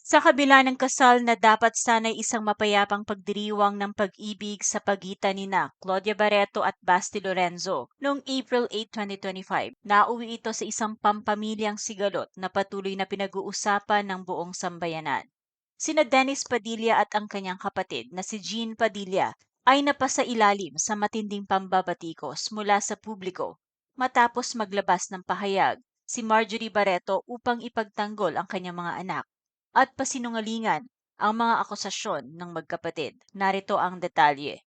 Sa kabila ng kasal na dapat sana'y isang mapayapang pagdiriwang ng pag-ibig sa pagitan nina Claudia Barreto at Basti Lorenzo noong April 8, 2025, nauwi ito sa isang pampamilyang sigalot na patuloy na pinag-uusapan ng buong sambayanan. Sina Dennis Padilla at ang kanyang kapatid na si Jean Padilla ay napasailalim sa matinding pambabatikos mula sa publiko matapos maglabas ng pahayag si Marjorie Barreto upang ipagtanggol ang kanyang mga anak at pasinungalingan ang mga akusasyon ng magkapatid. Narito ang detalye.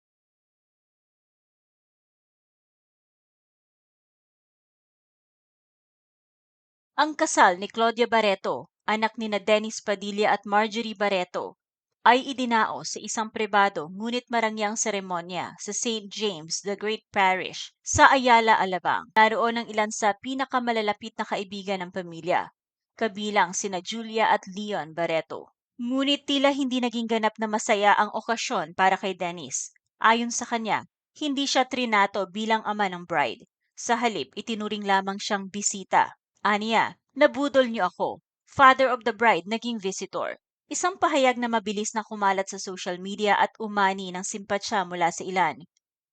Ang kasal ni Claudia Barreto, anak ni na Dennis Padilla at Marjorie Barreto, ay idinaos sa isang pribado ngunit marangyang seremonya sa St. James the Great Parish sa Ayala, Alabang. Naroon ang ilan sa pinakamalalapit na kaibigan ng pamilya, kabilang sina Julia at Leon Barreto. Ngunit tila hindi naging ganap na masaya ang okasyon para kay Dennis. Ayon sa kanya, hindi siya trinato bilang ama ng bride. Sa halip, itinuring lamang siyang bisita. Aniya, nabudol niyo ako. Father of the bride naging visitor. Isang pahayag na mabilis na kumalat sa social media at umani ng simpatsya mula sa ilan.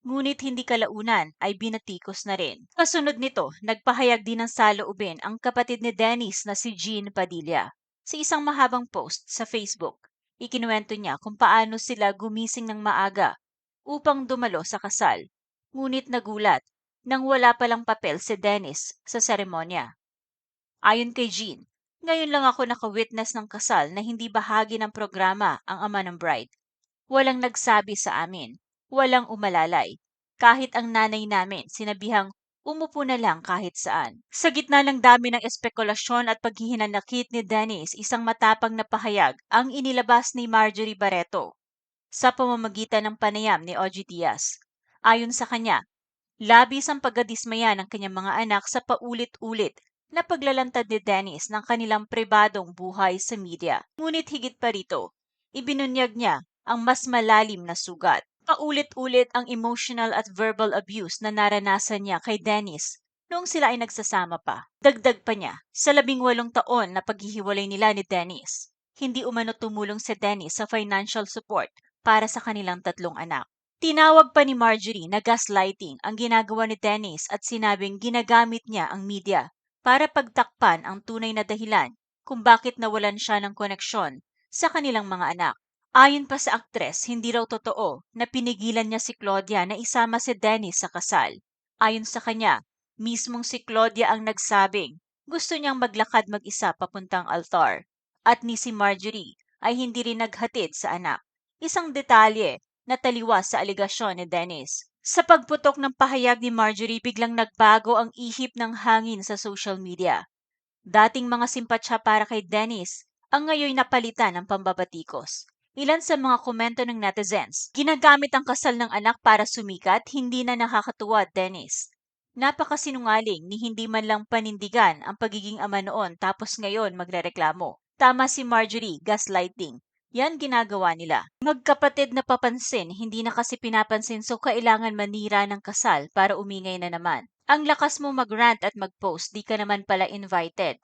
Ngunit hindi kalaunan ay binatikos na rin. Kasunod nito, nagpahayag din ng saloobin ang kapatid ni Dennis na si Jean Padilla. Sa isang mahabang post sa Facebook, ikinuwento niya kung paano sila gumising ng maaga upang dumalo sa kasal. Ngunit nagulat nang wala palang papel si Dennis sa seremonya. Ayon kay Jean, ngayon lang ako nakawitness ng kasal na hindi bahagi ng programa ang ama ng bride. Walang nagsabi sa amin, walang umalalay. Kahit ang nanay namin sinabihang umupo na lang kahit saan. Sa gitna ng dami ng espekulasyon at paghihinanakit ni Dennis, isang matapang na pahayag ang inilabas ni Marjorie Barreto sa pamamagitan ng panayam ni OG Diaz. Ayon sa kanya, labis ang pagkadismaya ng kanyang mga anak sa paulit-ulit na paglalantad ni Dennis ng kanilang pribadong buhay sa media. Ngunit higit pa rito, ibinunyag niya ang mas malalim na sugat. Paulit-ulit ang emotional at verbal abuse na naranasan niya kay Dennis noong sila ay nagsasama pa. Dagdag pa niya, sa 18 taon na paghihiwalay nila ni Dennis, hindi umano tumulong si Dennis sa financial support para sa kanilang 3 anak. Tinawag pa ni Marjorie na gaslighting ang ginagawa ni Dennis at sinabing ginagamit niya ang media para pagtakpan ang tunay na dahilan kung bakit nawalan siya ng koneksyon sa kanilang mga anak. Ayon pa sa aktres, hindi raw totoo na pinigilan niya si Claudia na isama si Dennis sa kasal. Ayon sa kanya, mismong si Claudia ang nagsabing gusto niyang maglakad mag-isa papuntang altar at ni si Marjorie ay hindi rin naghatid sa anak. Isang detalye na taliwas sa aligasyon ni Dennis. Sa pagputok ng pahayag ni Marjorie, biglang nagbago ang ihip ng hangin sa social media. Dating mga simpatsya para kay Dennis, ang ngayon napalitan ng pambabatikos. Ilan sa mga komento ng netizens, ginagamit ang kasal ng anak para sumikat, hindi na nakakatuwa, Dennis. Napakasinungaling ni hindi man lang panindigan ang pagiging ama noon tapos ngayon magrereklamo. Tama si Marjorie, gaslighting. Yan ginagawa nila. Magkapatid na papansin, hindi na kasi pinapansin so kailangan manira ng kasal para umingay na naman. Ang lakas mo mag-rant at mag-post, di ka naman pala invited.